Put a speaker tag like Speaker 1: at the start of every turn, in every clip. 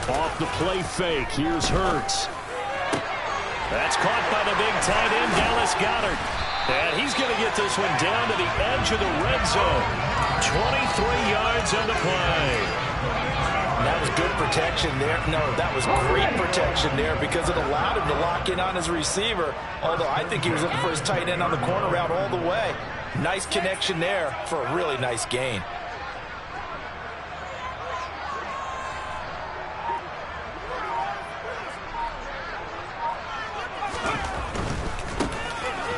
Speaker 1: Off the play fake, here's Hurts. That's caught by the big tight end, Dallas Goedert. And he's going to get this one down to the edge of the red zone. 23 yards on the play.
Speaker 2: That was good protection there. No, that was great protection there because it allowed him to lock in on his receiver. Although I think he was looking for his tight end on the corner route all the way. Nice connection there for a really nice gain.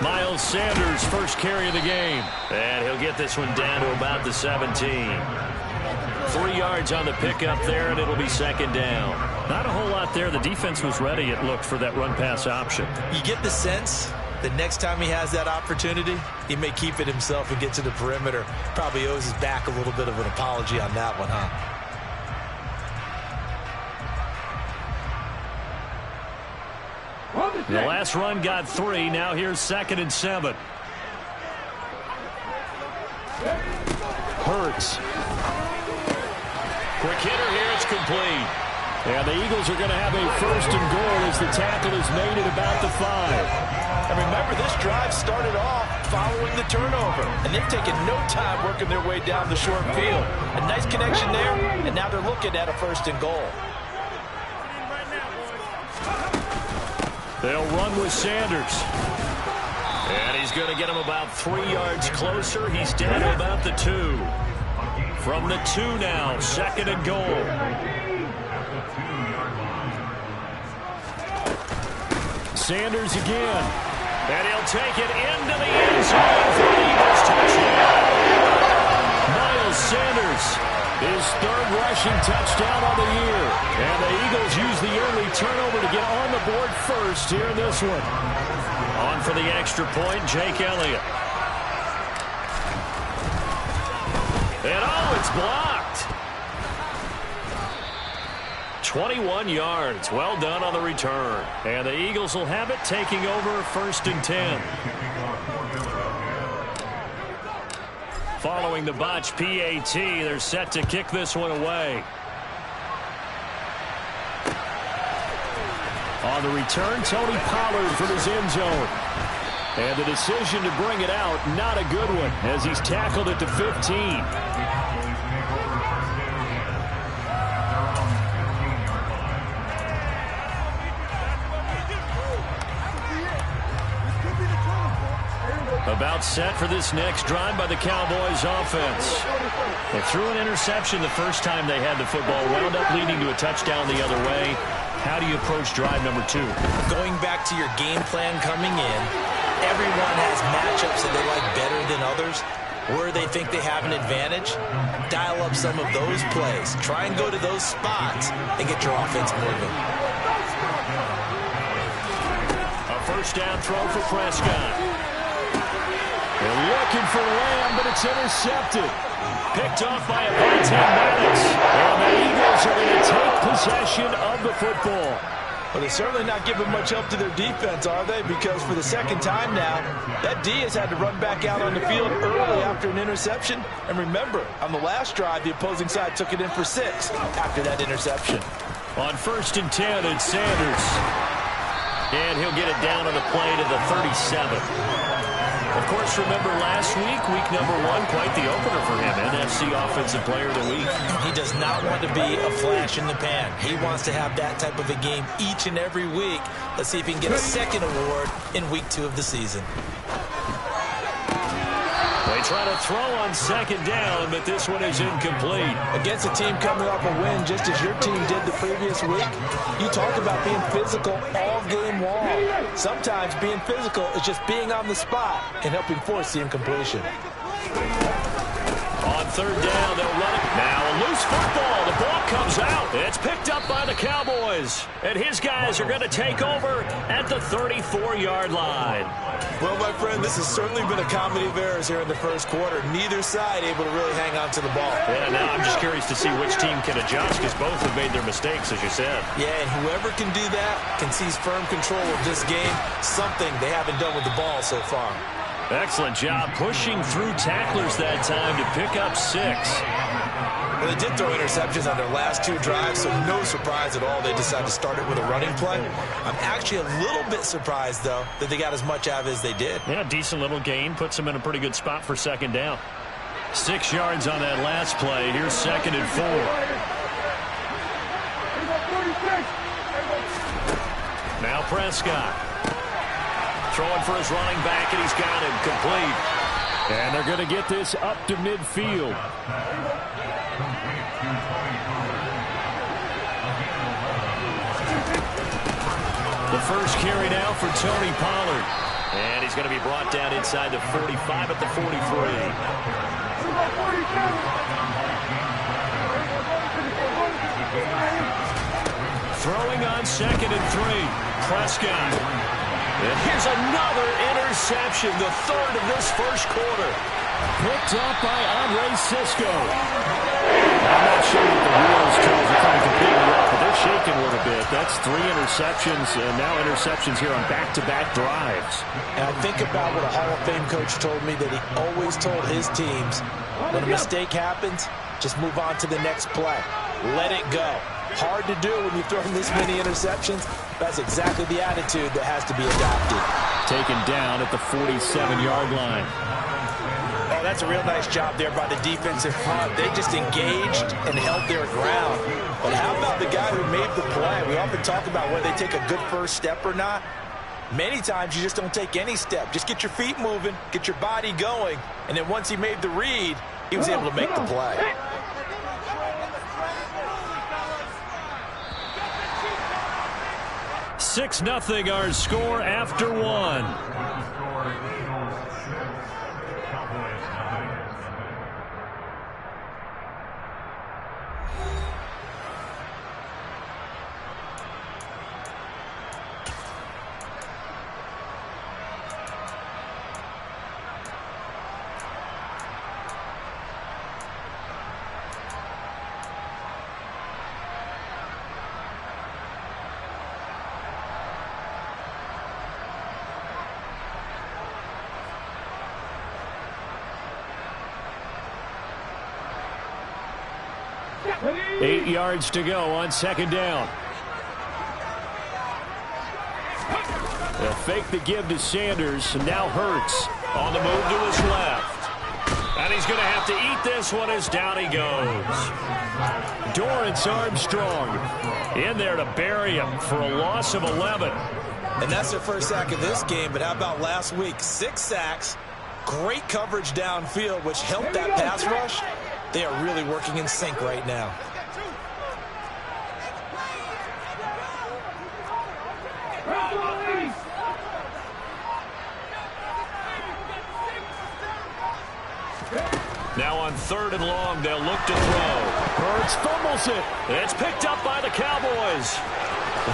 Speaker 1: Miles Sanders, first carry of the game. And he'll get this one down to about the 17. 3 yards on the pickup there, and it'll be second down. Not a whole lot there. The defense was ready, it looked, for that run-pass option.
Speaker 2: You get the sense that next time he has that opportunity, he may keep it himself and get to the perimeter. Probably owes his back a little bit of an apology on that one, huh?
Speaker 1: The last run got 3. Now here's 2nd and 7. Hurts. Quick hitter here. It's complete. And the Eagles are going to have a first and goal as the tackle is made at about the 5.
Speaker 2: And remember, this drive started off following the turnover. And they've taken no time working their way down the short field. A nice connection there. And now they're looking at a first and goal.
Speaker 1: They'll run with Sanders. And he's going to get him about 3 yards closer. He's down to about the 2. From the 2 now, 2nd and goal. Sanders again. And he'll take it into the end zone for the Eagles touchdown. Miles Sanders, his 3rd rushing touchdown on the year. And the Eagles use the early turnover to get on the board first here in this one. On for the extra point, Jake Elliott. And it's blocked. 21 yards. Well done on the return. And the Eagles will have it, taking over 1st and 10. Following the botch PAT, they're set to kick this one away. On the return, Tony Pollard from his end zone. And the decision to bring it out, not a good one, as he's tackled at the 15. About set for this next drive by the Cowboys offense. They threw an interception the first time they had the football, wound up leading to a touchdown the other way. How do you approach drive number 2?
Speaker 2: Going back to your game plan coming in, everyone has matchups that they like better than others. Where they think they have an advantage, dial up some of those plays. Try and go to those spots and get your offense moving.
Speaker 1: A first down throw for Prescott. They're looking for Lamb, but it's intercepted. Picked off by Avonte Maddox. And the Eagles are going to take possession of the football.
Speaker 2: Well, they're certainly not giving much help to their defense, are they? Because for the 2nd time now, that D has had to run back out on the field early after an interception. And remember, on the last drive, the opposing side took it in for 6 after that interception.
Speaker 1: On 1st and 10, it's Sanders. And he'll get it down on the play to the 37. Of course, remember last week, week number 1, quite the opener for him. NFC Offensive Player of the Week.
Speaker 2: He does not want to be a flash in the pan. He wants to have that type of a game each and every week. Let's see if he can get a 2nd award in week 2 of the season.
Speaker 1: They try to throw on 2nd down, but this one is incomplete.
Speaker 2: Against a team coming off a win, just as your team did the previous week, you talk about being physical all game long. Sometimes being physical is just being on the spot and helping force the incompletion.
Speaker 1: On 3rd down, they'll run it. Now a loose football. The ball comes out. It's picked up by the Cowboys. And his guys are going to take over at the 34-yard line.
Speaker 2: Well, my friend, this has certainly been a comedy of errors here in the first quarter. Neither side able to really hang on to the ball.
Speaker 1: Yeah, now I'm just curious to see which team can adjust, because both have made their mistakes, as you said.
Speaker 2: Yeah, and whoever can do that can seize firm control of this game, something they haven't done with the ball so far.
Speaker 1: Excellent job pushing through tacklers that time to pick up 6.
Speaker 2: Well, they did throw interceptions on their last 2 drives, so no surprise at all they decided to start it with a running play. I'm actually a little bit surprised, though, that they got as much out of it as they did.
Speaker 1: Yeah, decent little gain. Puts them in a pretty good spot for 2nd down. 6 yards on that last play. Here's 2nd and 4. Now Prescott. Throwing for his running back, and he's got him complete. And they're going to get this up to midfield. The first carry now for Tony Pollard. And he's going to be brought down inside the 45 at the 43. Throwing on 2nd and 3. Prescott. And here's another interception, the 3rd of this first quarter. Picked up by Andre Cisco. I'm not sure what the wheels, Charles, are trying to completely up, but they're shaking a little bit. That's 3 interceptions, and now interceptions here on back-to-back drives.
Speaker 2: And I think about what a Hall of Fame coach told me, that he always told his teams, when a mistake happens, just move on to the next play. Let it go. Hard to do when you throw this many interceptions. That's exactly the attitude that has to be adopted.
Speaker 1: Taken down at the 47-yard line.
Speaker 2: Oh, that's a real nice job there by the defensive front. They just engaged and held their ground. But how about the guy who made the play? We often talk about whether they take a good first step or not. Many times you just don't take any step. Just get your feet moving, get your body going, and then once he made the read, he was able to make the play.
Speaker 1: 6-0 our score after 1. Eight yards to go on 2nd down. They'll fake the give to Sanders. Now Hurts on the move to his left. And he's going to have to eat this one as down he goes. Dorrance Armstrong in there to bury him for a loss of 11.
Speaker 2: And that's their first sack of this game, but how about last week? 6 sacks, great coverage downfield, which helped that pass rush. They are really working in sync right now.
Speaker 1: Now on 3rd and long, they'll look to throw. Hurts fumbles it. It's picked up by the Cowboys.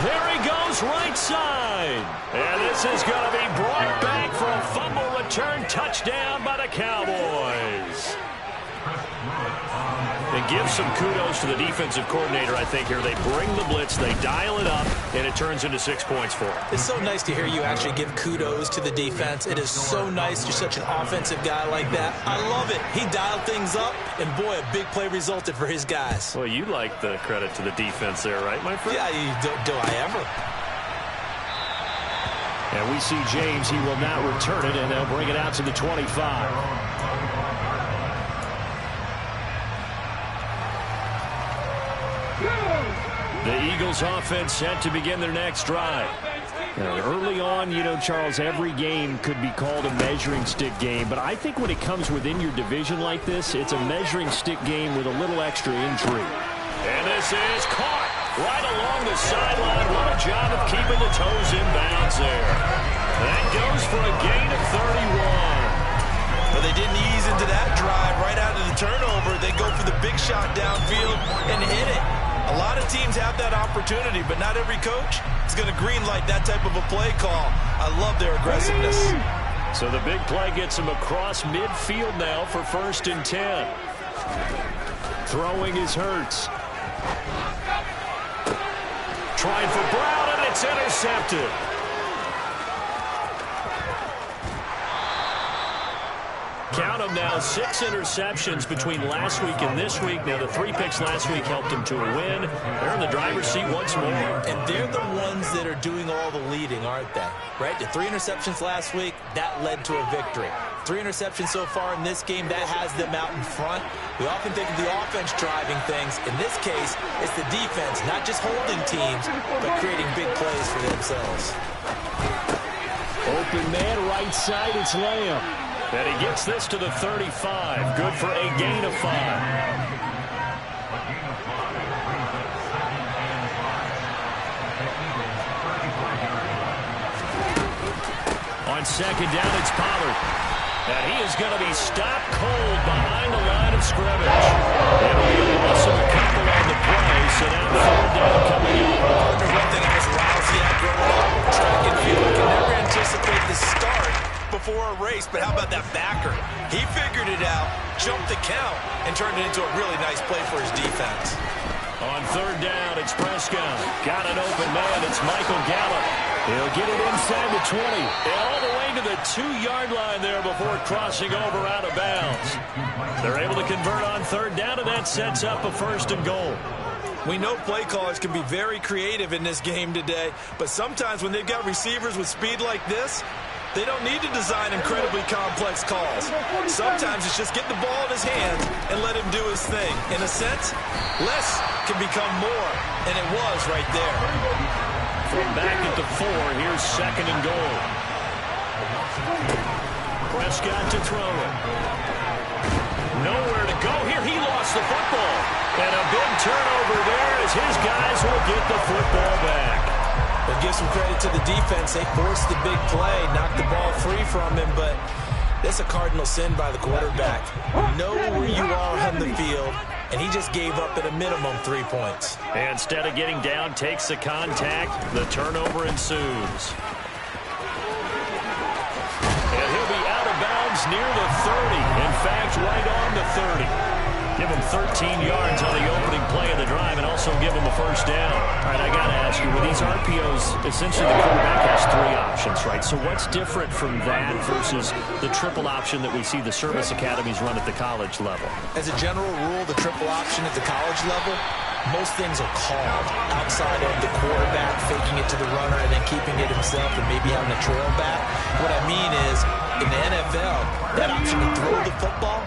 Speaker 1: There he goes right side. And this is going to be brought back for a fumble return touchdown by the Cowboys. And give some kudos to the defensive coordinator, I think, here. They bring the blitz, they dial it up, and it turns into 6 points for them.
Speaker 2: It's so nice to hear you actually give kudos to the defense. It is so nice. You're such an offensive guy like that. I love it. He dialed things up, and boy, a big play resulted for his guys.
Speaker 1: Well, you like the credit to the defense there, right, my friend?
Speaker 2: Yeah, do I ever.
Speaker 1: And we see James. He will not return it, and they'll bring it out to the 25. The Eagles offense set to begin their next drive. And early on, you know, Charles, every game could be called a measuring stick game. But I think when it comes within your division like this, it's a measuring stick game with a little extra intrigue. And this is caught right along the sideline. What a job of keeping the toes in bounds there. That goes for a gain of 31.
Speaker 2: Well, they didn't ease into that drive right out of the turnover. They go for the big shot downfield and hit it. A lot of teams have that opportunity, but not every coach is going to greenlight that type of a play call. I love their aggressiveness.
Speaker 1: So the big play gets him across midfield now for 1st and 10. Throwing is Hurts. Trying for Brown, and it's intercepted. Count them now, 6 interceptions between last week and this week. Now, the 3 picks last week helped him to a win. They're in the driver's seat once more.
Speaker 2: And they're the ones that are doing all the leading, aren't they? Right? The 3 interceptions last week, that led to a victory. 3 interceptions so far in this game, that has them out in front. We often think of the offense driving things. In this case, it's the defense, not just holding teams, but creating big plays for themselves.
Speaker 1: Open man, right side, it's Lamb. And he gets this to the 35. Good for a gain of 5. On second down, it's Pollard. And he is going to be stopped cold behind the line of scrimmage. It'll be a loss of a couple on the play, so now 4th down coming up.
Speaker 2: Partner, one thing I was lousy at growing up, track and field. You can never anticipate the start before a race, but how about that backer? He figured it out, jumped the count, and turned it into a really nice play for his defense.
Speaker 1: On 3rd down, it's Prescott. Got an open man. It's Michael Gallup. He'll get it inside the 20. And all the way to the 2-yard line there before crossing over out of bounds. They're able to convert on 3rd down, and that sets up a 1st and goal.
Speaker 2: We know play callers can be very creative in this game today, but sometimes when they've got receivers with speed like this, they don't need to design incredibly complex calls. Sometimes it's just get the ball in his hands and let him do his thing. In a sense, less can become more, and it was right there.
Speaker 1: From back at the 4, here's 2nd and goal. Prescott to throw it. Nowhere to go here. He lost the football. And a big turnover there as his guys will get the football back.
Speaker 2: But give some credit to the defense. They forced the big play, knocked the ball free from him, but that's a cardinal sin by the quarterback. Know where you are on the field, and he just gave up at a minimum 3 points.
Speaker 1: And instead of getting down, takes the contact. The turnover ensues. And he'll be out of bounds near the 30. In fact, right on the 30. Give him 13 yards on the opening play of the drive and also give him a 1st down. All right, I got to ask you, with these RPOs, essentially the quarterback has 3 options, right? So what's different from that versus the triple option that we see the service academies run at the college level?
Speaker 2: As a general rule, the triple option at the college level, most things are called outside of the quarterback faking it to the runner and then keeping it himself and maybe having a trail back. What I mean is, in the NFL, that option to throw the football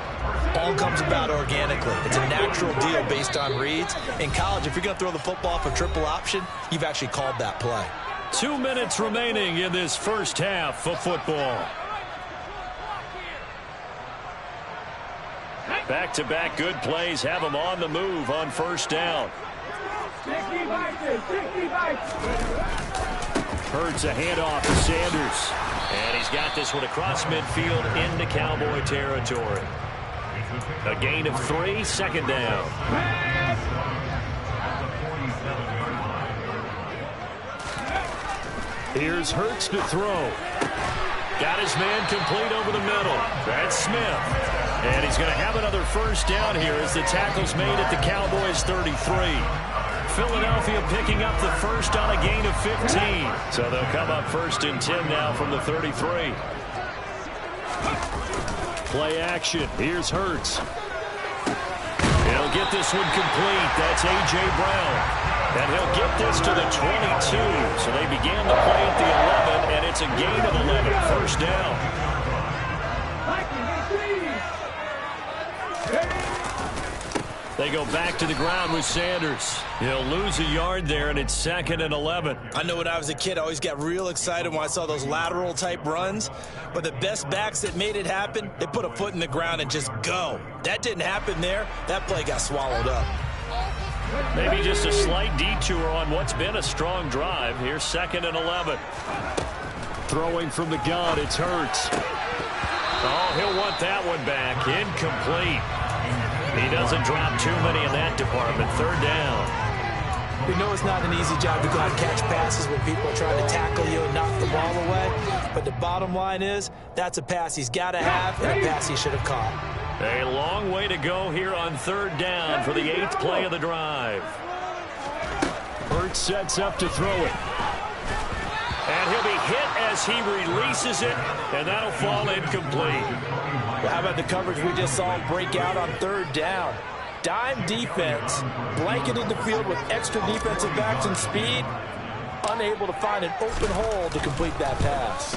Speaker 2: all comes about organically. It's a natural deal based on reads. In college, if you're going to throw the football for triple option, you've actually called that play.
Speaker 1: 2 minutes remaining in this 1st half of football. Back-to-back good plays have him on the move on 1st down. Hurts a handoff to Sanders. And he's got this one across midfield into Cowboy territory. A gain of 3, 2nd down. Here's Hurts to throw. Got his man complete over the middle. That's Smith. And he's going to have another 1st down here as the tackle's made at the Cowboys' 33. Philadelphia picking up the 1st on a gain of 15. So they'll come up 1st and 10 now from the 33. Play action. Here's Hurts. He'll get this one complete. That's A.J. Brown. And he'll get this to the 22. So they began the play at the 11, and it's a gain of 11. 1st down. They go back to the ground with Sanders. He'll lose a yard there, and it's 2nd and 11.
Speaker 2: I know when I was a kid, I always got real excited when I saw those lateral-type runs. But the best backs that made it happen, they put a foot in the ground and just go. That didn't happen there. That play got swallowed up.
Speaker 1: Maybe just a slight detour on what's been a strong drive. Here's 2nd and 11. Throwing from the gun, it's Hurts. Oh, he'll want that one back. Incomplete. He doesn't drop too many in that department. 3rd down.
Speaker 2: We know it's not an easy job to go out and catch passes when people are trying to tackle you and knock the ball away. But the bottom line is, that's a pass he's got to have and a pass he should have caught.
Speaker 1: A long way to go here on 3rd down for the 8th play of the drive. Hurts sets up to throw it. And he'll be hit as he releases it, and that'll fall incomplete.
Speaker 2: Well, how about the coverage we just saw break out on third down? Dime defense, blanketed the field with extra defensive backs and speed, unable to find an open hole to complete that pass.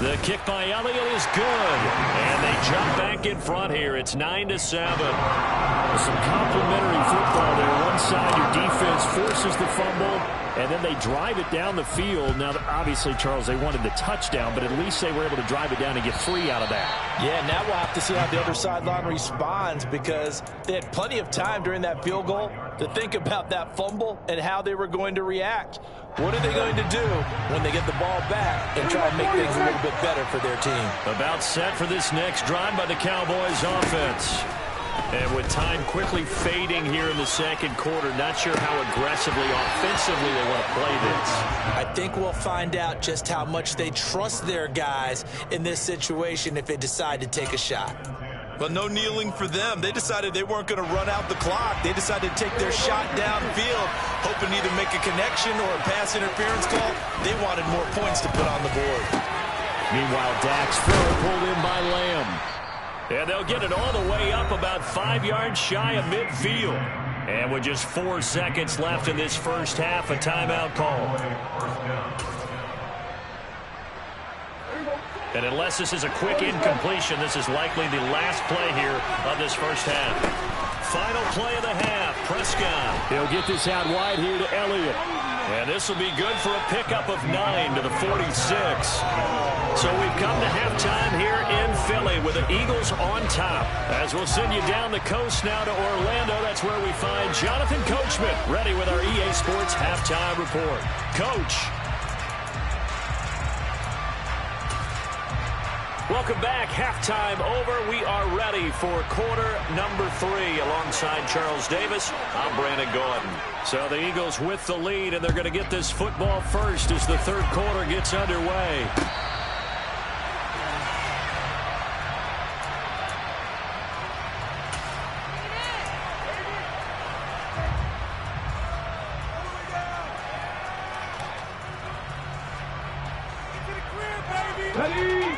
Speaker 1: The kick by Elliott is good, and they jump back in front here. It's 9-7. Some complimentary football there. One side, your defense forces the fumble, and then they drive it down the field. Now, obviously, Charles, they wanted the touchdown, but at least they were able to drive it down and get 3 out of that.
Speaker 2: Yeah, now we'll have to see how the other sideline responds, because they had plenty of time during that field goal to think about that fumble and how they were going to react. What are they going to do when they get the ball back and try and make things a little bit better for their team?
Speaker 1: About set for this next drive by the Cowboys offense. And with time quickly fading here in the second quarter, not sure how aggressively, offensively they want to play this.
Speaker 2: I think we'll find out just how much they trust their guys in this situation if they decide to take a shot. But no kneeling for them. They decided they weren't going to run out the clock. They decided to take their shot downfield, hoping to either make a connection or a pass interference call. They wanted more points to put on the board.
Speaker 1: Meanwhile, Dak's throw pulled in by Lamb. And they'll get it all the way up about 5 yards shy of midfield. And with just 4 seconds left in this first half, a timeout call. And unless this is a quick incompletion, this is likely the last play here of this first half. Final play of the half, Prescott. He'll get this out wide here to Elliott. And this will be good for a pickup of 9 to the 46. So we've come to halftime here in Philly with the Eagles on top. As we'll send you down the coast now to Orlando, that's where we find Jonathan Coachman ready with our EA Sports Halftime Report. Coach. Welcome back. Halftime over. We are ready for quarter number 3 alongside Charles Davis. I'm Brandon Gordon. So the Eagles with the lead, and they're going to get this football first as the third quarter gets underway.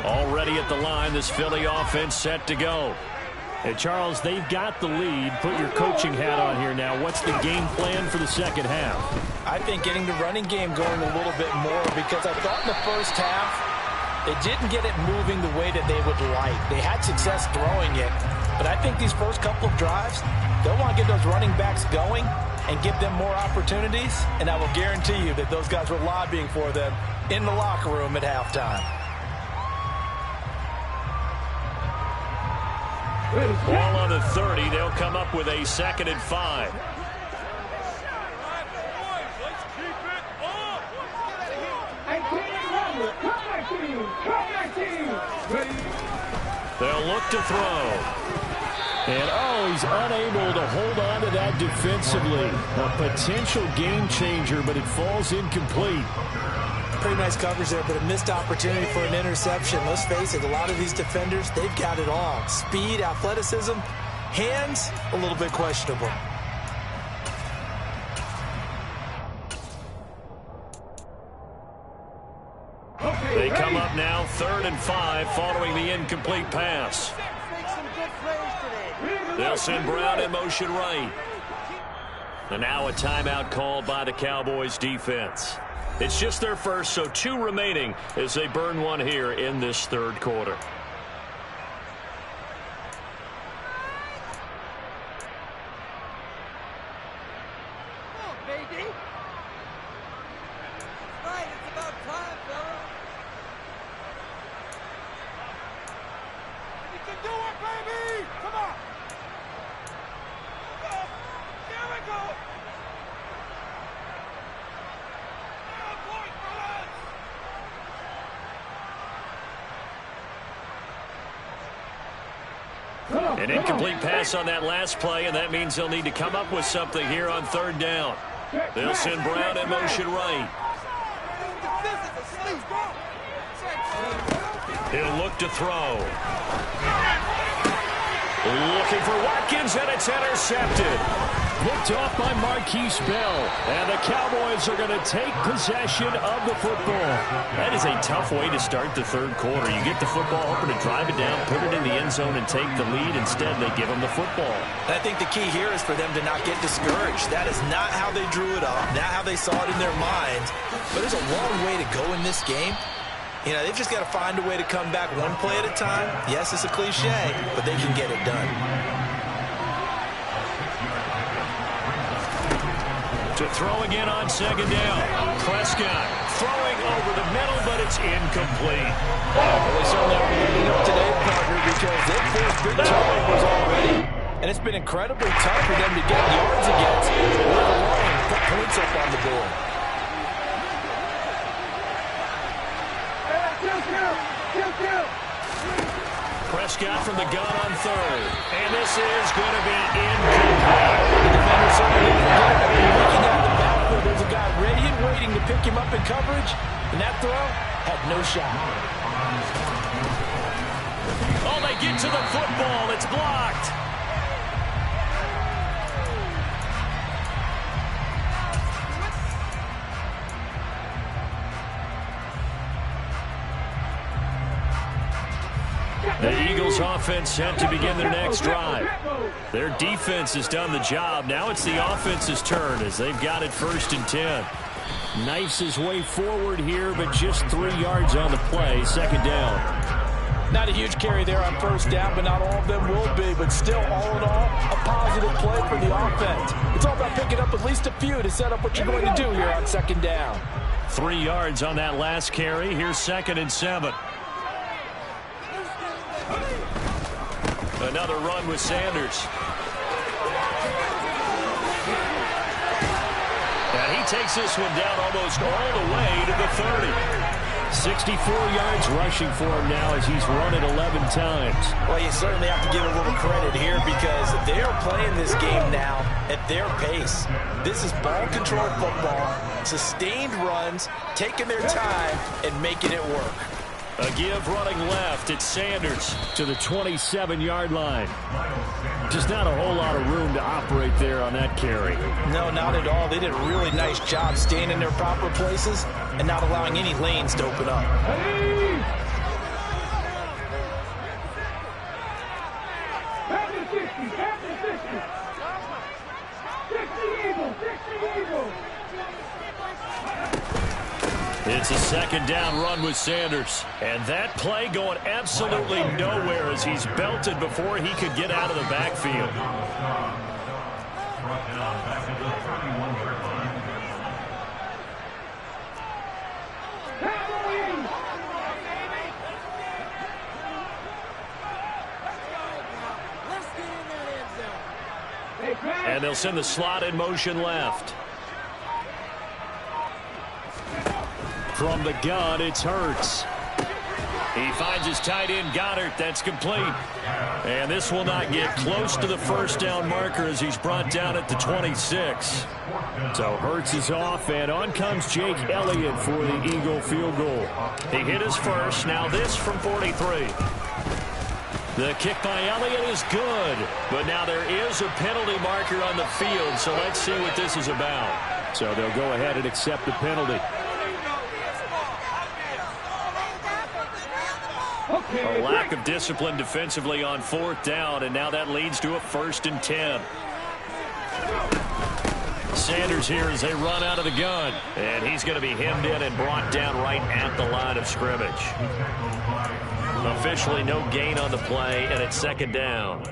Speaker 1: Already at the line, this Philly offense set to go. And Charles, they've got the lead. Put your coaching hat on here now. What's the game plan for the second half?
Speaker 2: I think getting the running game going a little bit more, because I thought in the first half they didn't get it moving the way that they would like. They had success throwing it, but I think these first couple of drives, they'll want to get those running backs going and give them more opportunities, and I will guarantee you that those guys were lobbying for them in the locker room at halftime.
Speaker 1: Ball on the 30. They'll come up with a 2nd and 5. They'll look to throw. And, he's unable to hold on to that defensively. A potential game changer, but it falls incomplete.
Speaker 2: Pretty nice coverage there, but a missed opportunity for an interception. Let's face it, a lot of these defenders, they've got it all. Speed, athleticism, hands, a little bit questionable.
Speaker 1: They come up now 3rd and 5 following the incomplete pass. They'll send Brown in motion right. And now a timeout called by the Cowboys defense. It's just their first, so 2 remaining as they burn one here in this third quarter. An incomplete pass on that last play, and that means they'll need to come up with something here on 3rd down. They'll send Brown in motion right. He'll look to throw. Looking for Watkins, and it's intercepted. Picked off by Marquise Bell. And the Cowboys are going to take possession of the football.
Speaker 3: That is a tough way to start the third quarter. You get the football, hoping to drive it down, put it in the end zone, and take the lead. Instead, they give them the football.
Speaker 2: And I think the key here is for them to not get discouraged. That is not how they drew it up, not how they saw it in their minds. But there's a long way to go in this game. You know, they've just got to find a way to come back one play at a time. Yes, it's a cliche, but they can get it done.
Speaker 1: To throw again on second down. Prescott throwing over the middle, but it's incomplete.
Speaker 2: Well, they certainly are leading up today, partner, because they've forced big turnovers already. And it's been incredibly tough for them to get yards against, let alone put points up on the board.
Speaker 1: Prescott from the gun on third. And this is going to be incomplete.
Speaker 2: The defender certainly didn't get it. Looking at the backfield, there's a guy ready and waiting to pick him up in coverage. And that throw had no shot.
Speaker 1: Oh, they get to the football. It's blocked. The Eagles offense set to begin their next drive. Their defense has done the job. Now it's the offense's turn as they've got it 1st and 10. Knifes his way forward here, but just 3 yards on the play. 2nd down.
Speaker 2: Not a huge carry there on 1st down, but not all of them will be. But still, all in all, a positive play for the offense. It's all about picking up at least a few to set up what you're going to do here on 2nd down.
Speaker 1: 3 yards on that last carry. Here's 2nd and 7. Another run with Sanders. And he takes this one down almost all the way to the 30. 64 yards rushing for him now as he's run it 11 times.
Speaker 2: Well, you certainly have to give a little credit here because they are playing this game now at their pace. This is ball control football, sustained runs, taking their time and making it work.
Speaker 1: A give running left. It's Sanders to the 27-yard line. Just not a whole lot of room to operate there on that carry.
Speaker 2: No, not at all. They did a really nice job staying in their proper places and not allowing any lanes to open up.
Speaker 1: It's a 2nd down run with Sanders. And that play going absolutely nowhere as he's belted before he could get out of the backfield. And they'll send the slot in motion left. From the gun, it's Hurts. He finds his tight end, Goddard. That's complete. And this will not get close to the 1st down marker as he's brought down at the 26. So Hurts is off, and on comes Jake Elliott for the Eagle field goal. He hit his first. Now this from 43. The kick by Elliott is good, but now there is a penalty marker on the field, so let's see what this is about. So they'll go ahead and accept the penalty. A lack of discipline defensively on 4th down, and now that leads to a 1st and 10. Sanders here as they run out of the gun, and he's going to be hemmed in and brought down right at the line of scrimmage. Officially no gain on the play, and it's 2nd down.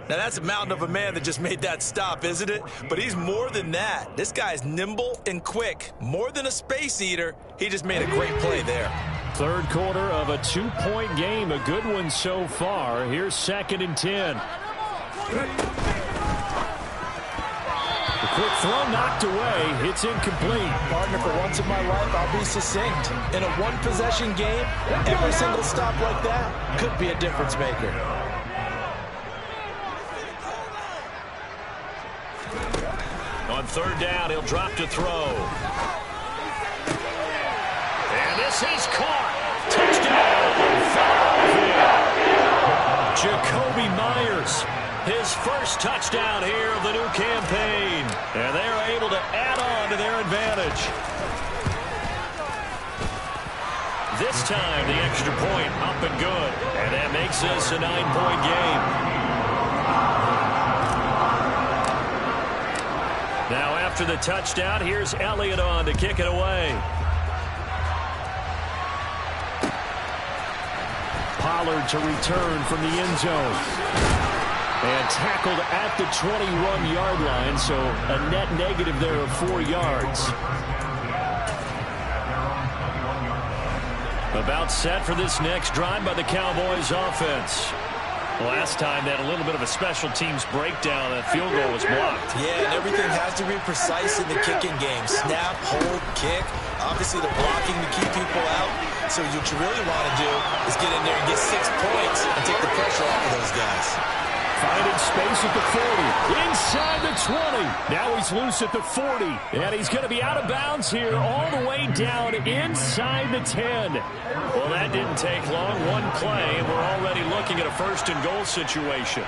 Speaker 2: Now, that's a mountain of a man that just made that stop, isn't it? But he's more than that. This guy's nimble and quick. More than a space eater, he just made a great play there.
Speaker 1: 3rd quarter of a 2-point game. A good one so far. Here's 2nd and 10. The quick throw knocked away. It's incomplete.
Speaker 2: Partner, for once in my life, I'll be succinct. In a one-possession game, every single stop like that could be a difference maker.
Speaker 1: On 3rd down, he'll drop to throw. And this is caught. Touchdown. Jacoby Myers His first touchdown here of the new campaign. And they're able to add on to their advantage. This time, the extra point up and good. And that makes this a 9-point game. Now, after the touchdown, here's Elliott on to kick it away. Pollard to return from the end zone. And tackled at the 21-yard line, so a net negative there of 4 yards. About set for this next drive by the Cowboys offense. Last time they had a little bit of a special teams breakdown. That field goal was blocked.
Speaker 2: Yeah, and everything has to be precise in the kicking game. Snap, hold, kick. Obviously the blocking to keep people out. So what you really want to do is get in there and get 6 points and take the pressure off of those guys.
Speaker 1: Finding space at the 40. Inside the 20. Now he's loose at the 40. And he's going to be out of bounds here all the way down inside the 10. Well, that didn't take long. One play, and we're already looking at a first-and-goal situation.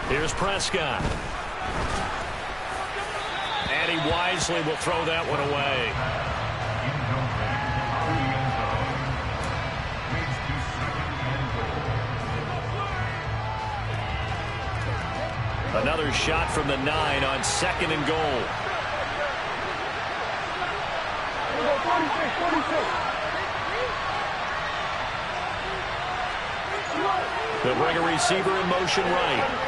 Speaker 1: Here's Prescott. And he wisely will throw that one away. Another shot from the 9 on 2nd and goal. They'll bring a receiver in motion right.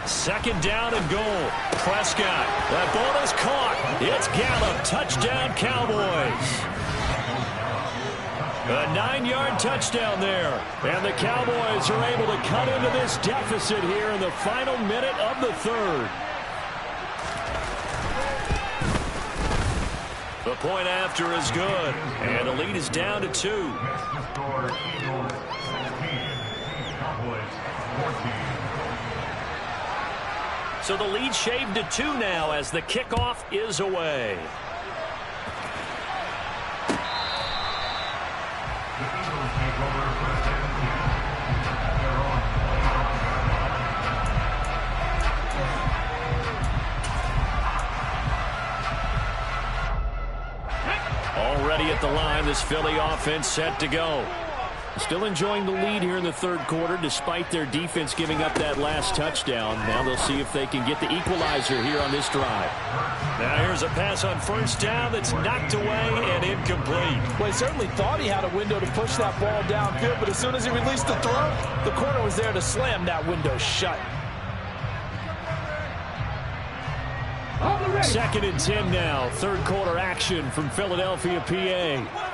Speaker 1: Second down and goal. Prescott. That ball is caught. It's Gallup. Touchdown, Cowboys. A 9-yard touchdown there. And the Cowboys are able to cut into this deficit here in the final minute of the third. The point after is good. And the lead is down to 2. So the lead shaved to 2 now as the kickoff is away. Already at the line, this Philly offense set to go. Still enjoying the lead here in the third quarter despite their defense giving up that last touchdown. Now they'll see if they can get the equalizer here on this drive. Now here's a pass on first down that's knocked away and incomplete.
Speaker 4: Well, he certainly thought he had a window to push that ball downfield, but as soon as he released the throw, the corner was there to slam that window shut.
Speaker 1: 2nd and 10 now. Third quarter action from Philadelphia, PA.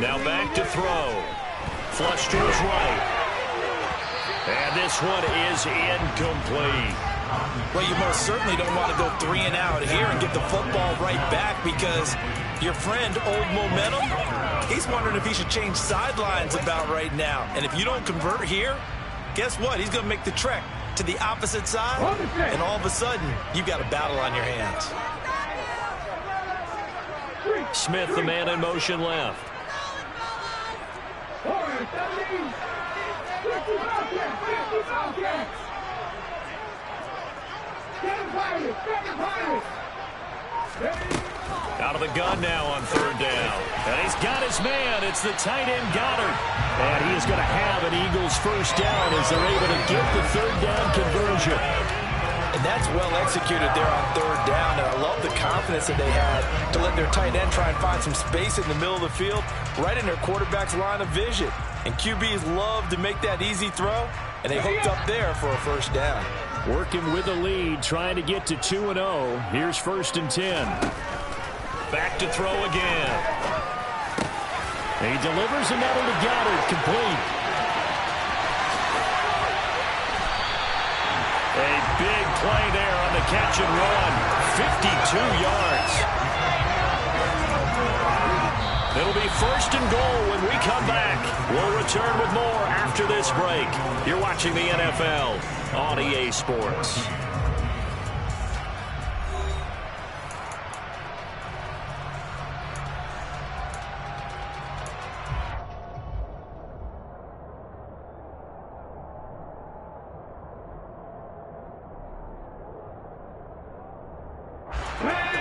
Speaker 1: Now back to throw. Flush to his right. And this one is incomplete.
Speaker 2: Well, you most certainly don't want to go 3 and out here and get the football right back because your friend, Old Momentum, he's wondering if he should change sidelines about right now. And if you don't convert here, guess what? He's going to make the trek to the opposite side, and all of a sudden, you've got a battle on your hands.
Speaker 1: Smith, the man in motion left. Out of the gun now on third down. And he's got his man. It's the tight end Goddard. And he is going to have an Eagles first down as they're able to get the third down conversion.
Speaker 4: And that's well executed there on third down. And I love the confidence that they had to let their tight end try and find some space in the middle of the field, right in their quarterback's line of vision. And QBs love to make that easy throw, and they hooked up there for a first down.
Speaker 1: Working with the lead, trying to get to 2-0. Here's 1st and 10. Back to throw again. He delivers another to Goddard, complete. A big play there on the catch and run. 52 yards. It'll be first and goal when we come back. We'll return with more after this break. You're watching the NFL on EA Sports.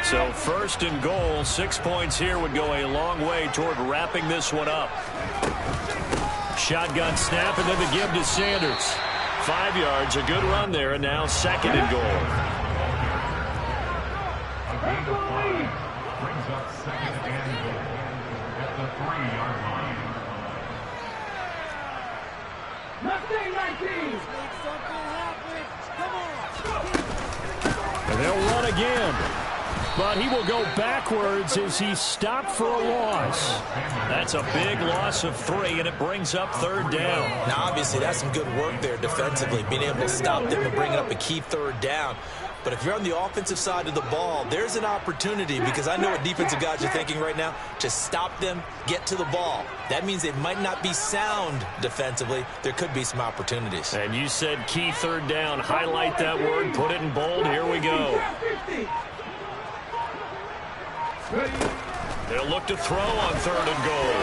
Speaker 1: So first and goal, 6 points here would go a long way toward wrapping this one up. Shotgun snap and then the give to Sanders. 5 yards, a good run there, and now second and goal.
Speaker 5: A gain of 5 brings up second and goal at the 3-yard line.
Speaker 6: Mustang 19! Make something happen. Come on.
Speaker 1: And they'll run again. But he will go backwards as he stopped for a loss. That's a big loss of 3, and it brings up third down.
Speaker 2: Now, obviously, that's some good work there defensively, being able to stop them and bringing up a key third down. But if you're on the offensive side of the ball, there's an opportunity, because I know what defensive guys are thinking right now. Just stop them, get to the ball. That means they might not be sound defensively. There could be some opportunities.
Speaker 1: And you said key third down. Highlight that word, put it in bold. Here we go. They'll look to throw on third and goal.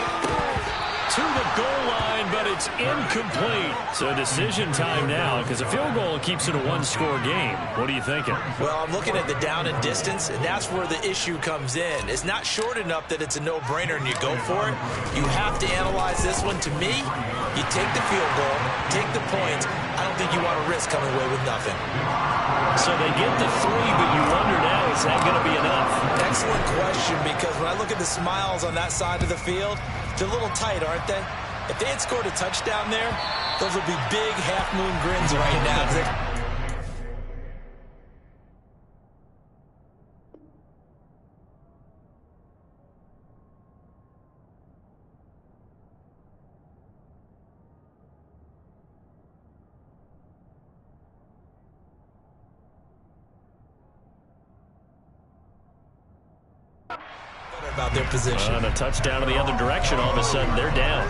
Speaker 1: To the goal line, but it's incomplete. So decision time now, because a field goal keeps it a one-score game. What are you thinking?
Speaker 2: Well, I'm looking at the down and distance, and that's where the issue comes in. It's not short enough that it's a no-brainer and you go for it. You have to analyze this one. To me, you take the field goal, take the points. I don't think you want to risk coming away with nothing.
Speaker 1: So they get the 3, but you wonder now, is that going to be enough?
Speaker 2: Excellent question, because when I look at the smiles on that side of the field, they're a little tight, aren't they? If they had scored a touchdown there, those would be big half-moon grins right now. About their position.
Speaker 1: And a touchdown in the other direction, all of a sudden they're down.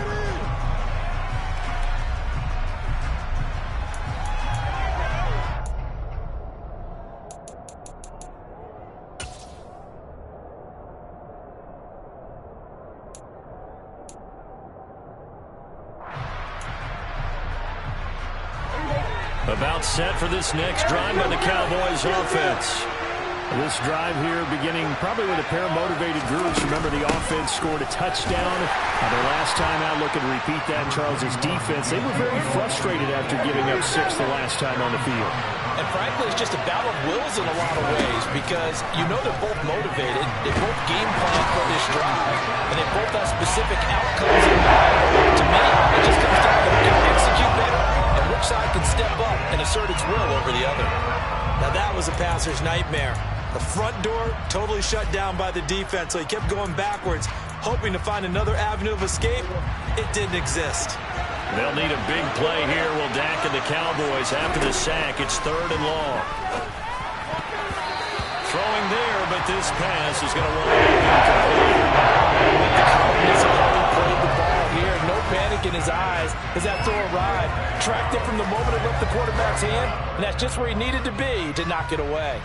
Speaker 1: About set for this next drive by the Cowboys offense. This drive here beginning probably with a pair of motivated groups. Remember, the offense scored a touchdown. Their last time out, looking to repeat that in Charles's defense. They were very frustrated after giving up 6 the last time on the field.
Speaker 4: And frankly, it's just a battle of wills in a lot of ways, because you know they're both motivated. They both game plan for this drive, and they both have specific outcomes in mind. To me, it just comes down to who can execute better and which side can step up and assert its will over the other.
Speaker 2: Now that was a passer's nightmare. The front door totally shut down by the defense, so he kept going backwards, hoping to find another avenue of escape. It didn't exist.
Speaker 1: They'll need a big play here, will Dak and the Cowboys after the sack. It's third and long. Throwing there, but this pass is going to run incomplete.
Speaker 4: The confidence of how he played the ball here, no panic in his eyes as that throw arrived. Tracked it from the moment it left the quarterback's hand, and that's just where he needed to be to knock it away.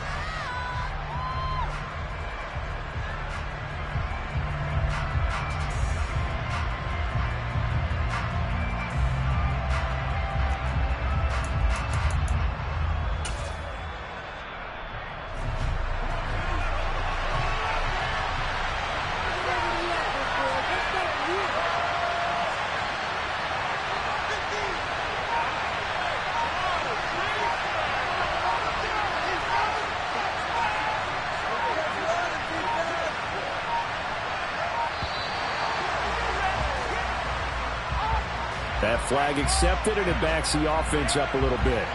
Speaker 1: That flag accepted, and it backs the offense up a little bit.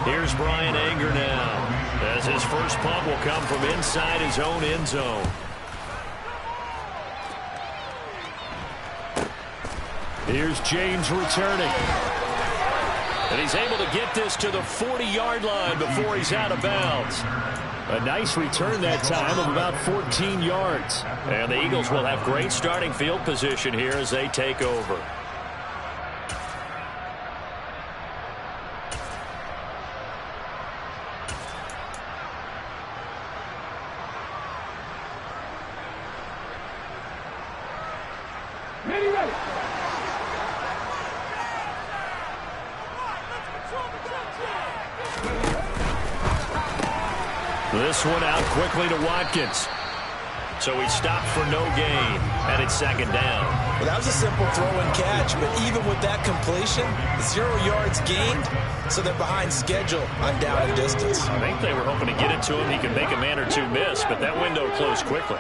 Speaker 1: Here's Bryan Anger now, as his first punt will come from inside his own end zone. Here's James returning. And he's able to get this to the 40-yard line before he's out of bounds. A nice return that time of about 14 yards.
Speaker 3: And the Eagles will have great starting field position here as they take over. This one out quickly to Watkins. So he stopped for no gain, and it's second down.
Speaker 2: Well, that was a simple throw and catch, but even with that completion, 0 yards gained, so they're behind schedule on down and distance.
Speaker 3: I think they were hoping to get it to him. He could make a man or two miss, but that window closed quickly.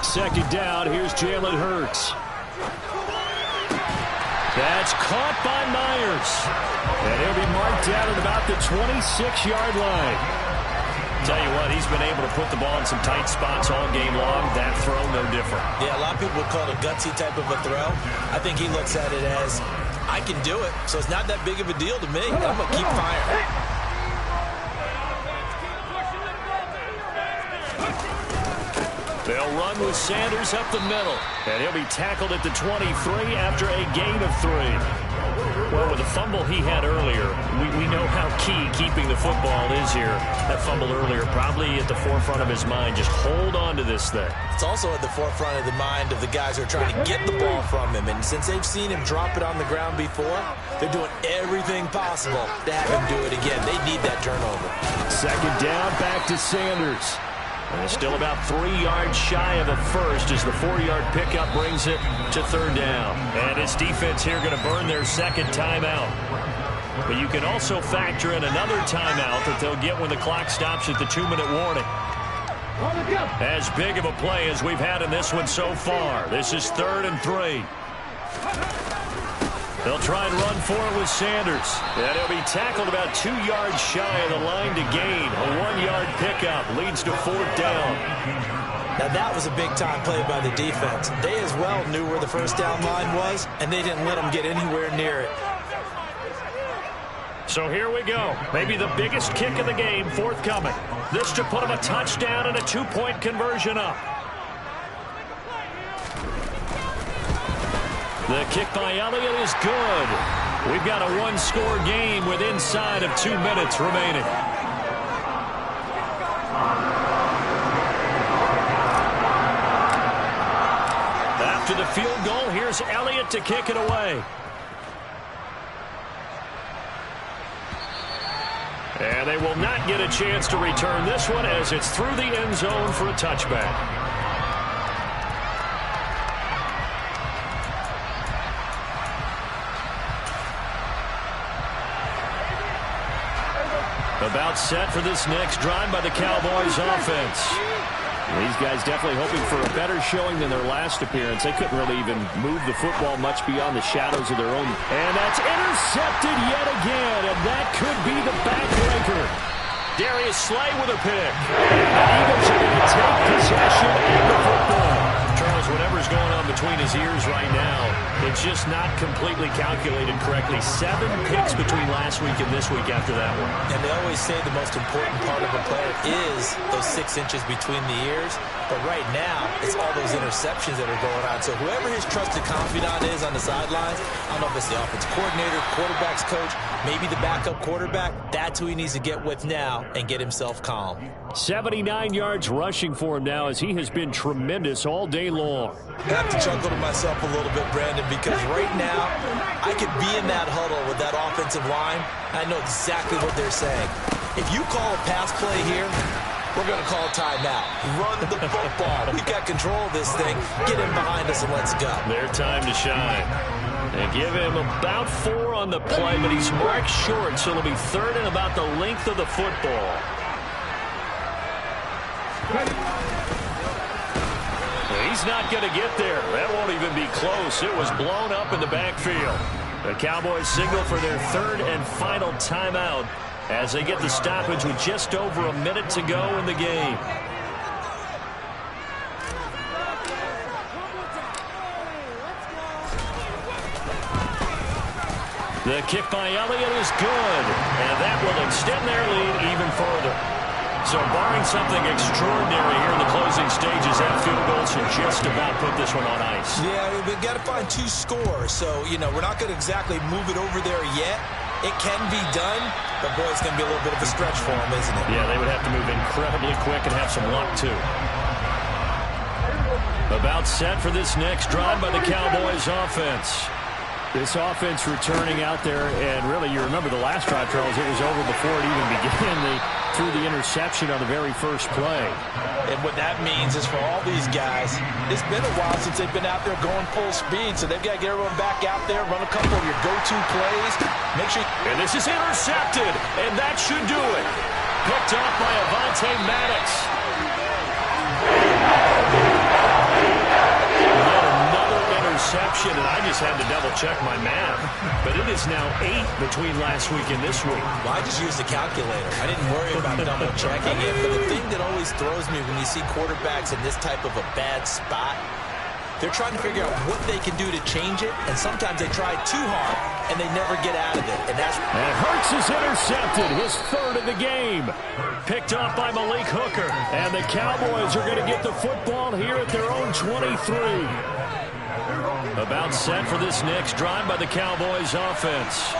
Speaker 1: Second down, here's Jalen Hurts. That's caught by Myers. And he'll be marked down at about the 26-yard line.
Speaker 3: Tell you what, he's been able to put the ball in some tight spots all game long. That throw, no different.
Speaker 2: Yeah, a lot of people would call it a gutsy type of a throw. I think he looks at it as, I can do it, so it's not that big of a deal to me. I'm going to keep firing.
Speaker 1: They'll run with Sanders up the middle. And he'll be tackled at the 23 after a gain of 3.
Speaker 3: Well, with the fumble he had earlier, we know how key keeping the football is here. That fumble earlier probably at the forefront of his mind. Just hold on to this thing.
Speaker 2: It's also at the forefront of the mind of the guys who are trying to get the ball from him. And since they've seen him drop it on the ground before, they're doing everything possible to have him do it again. They need that turnover.
Speaker 1: Second down, back to Sanders.
Speaker 3: And it's still about 3 yards shy of a first as the 4-yard pickup brings it to third down. And his defense here going to burn their second timeout. But you can also factor in another timeout that they'll get when the clock stops at the 2-minute warning. As big of a play as we've had in this one so far. This is 3rd and 3. They'll try and run for it with Sanders. And he'll be tackled about 2 yards shy of the line to gain. A 1-yard pickup leads to 4th down.
Speaker 2: Now that was a big-time play by the defense. They as well knew where the first down line was, and they didn't let them get anywhere near it.
Speaker 3: So here we go. Maybe the biggest kick of the game forthcoming. This to put them a touchdown and a 2-point conversion up.
Speaker 1: The kick by Elliott is good. We've got a 1-score game with inside of 2 minutes remaining. After the field goal, here's Elliott to kick it away. And they will not get a chance to return this one as it's through the end zone for a touchback. About set for this next drive by the Cowboys offense. These guys definitely hoping for a better showing than their last appearance. They couldn't really even move the football much beyond the shadows of their own. And that's intercepted yet again, and that could be the backbreaker. Darius Slay with a pick. And the Eagles are going to take possession of the football. Charles, whatever's going on between his ears right now, it's just not completely calculated correctly. 7 picks between last week and this week after that one.
Speaker 2: And they always say the most important part of a player is those 6 inches between the ears. But right now, it's all those interceptions that are going on. So whoever his trusted confidant is on the sidelines, I don't know if it's the offensive coordinator, quarterback's coach, maybe the backup quarterback, that's who he needs to get with now and get himself calm.
Speaker 1: 79 yards rushing for him now as he has been tremendous all day long.
Speaker 2: I have to chuckle to myself a little bit, Brandon, because right now I could be in that huddle with that offensive line. I know exactly what they're saying. If you call a pass play here, we're going to call a timeout. Run the football. We've got control of this thing. Get him behind us and let's go.
Speaker 3: Their time to shine.
Speaker 1: They give him about 4 on the play, but he's marked short, so it'll be 3rd and about the length of the football. He's not going to get there. That won't even be close. It was blown up in the backfield. The Cowboys signal for their 3rd and final timeout as they get the stoppage with just over a minute to go in the game.
Speaker 3: The kick by Elliott is good, and that will extend their lead even further. So barring something extraordinary here in the closing stages, that field goal should just about put this one on ice.
Speaker 2: Yeah, we've got to find 2 scores. So, we're not going to exactly move it over there yet. It can be done, but, boy, it's going to be a little bit of a stretch for them, isn't it?
Speaker 3: Yeah, they would have to move incredibly quick and have some luck, too. About set for this next drive by the Cowboys offense. This offense returning out there, and really, you remember the last drive, Charles, it was over before it even began. They threw the interception on the very first play.
Speaker 4: And what that means is for all these guys, it's been a while since they've been out there going full speed, so they've got to get everyone back out there, run a couple of your go-to plays. Make sure.
Speaker 3: And this is intercepted, and that should do it. Picked off by Avonte Maddox. Interception, and I just had to double-check my math. But it is now 8 between last week and this week.
Speaker 2: Well, I just used the calculator. I didn't worry about double-checking it. But the thing that always throws me when you see quarterbacks in this type of a bad spot, they're trying to figure out what they can do to change it, and sometimes they try too hard, and they never get out of it. And
Speaker 3: Hurts is intercepted, his 3rd of the game. Picked off by Malik Hooker. And the Cowboys are going to get the football here at their own 23. About set for this next drive by the Cowboys offense.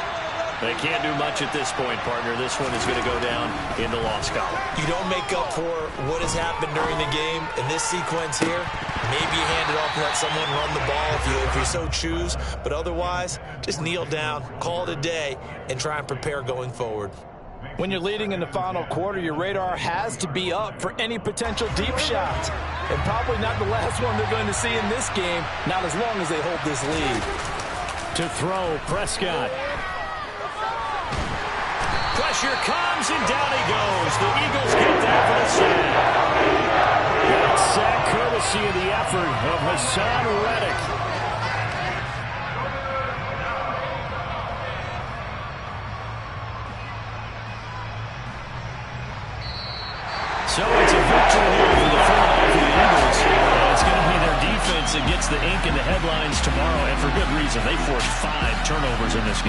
Speaker 3: They can't do much at this point, partner. This one is going to go down in the loss column.
Speaker 2: You don't make up for what has happened during the game in this sequence here. Maybe you hand it off and let someone run the ball if you so choose. But otherwise, just kneel down, call it a day, and try and prepare going forward.
Speaker 4: When you're leading in the final quarter, your radar has to be up for any potential deep shots. And probably not the last one they're going to see in this game, not as long as they hold this lead.
Speaker 3: To throw, Prescott. Pressure comes, and down he goes. The Eagles get that for the sack. That sack courtesy of the effort of Hassan Reddick. So it's a victory here for the Philadelphia Eagles. And it's going to be their defense that gets the ink in the headlines tomorrow, and for good reason. They forced 5 turnovers in this game.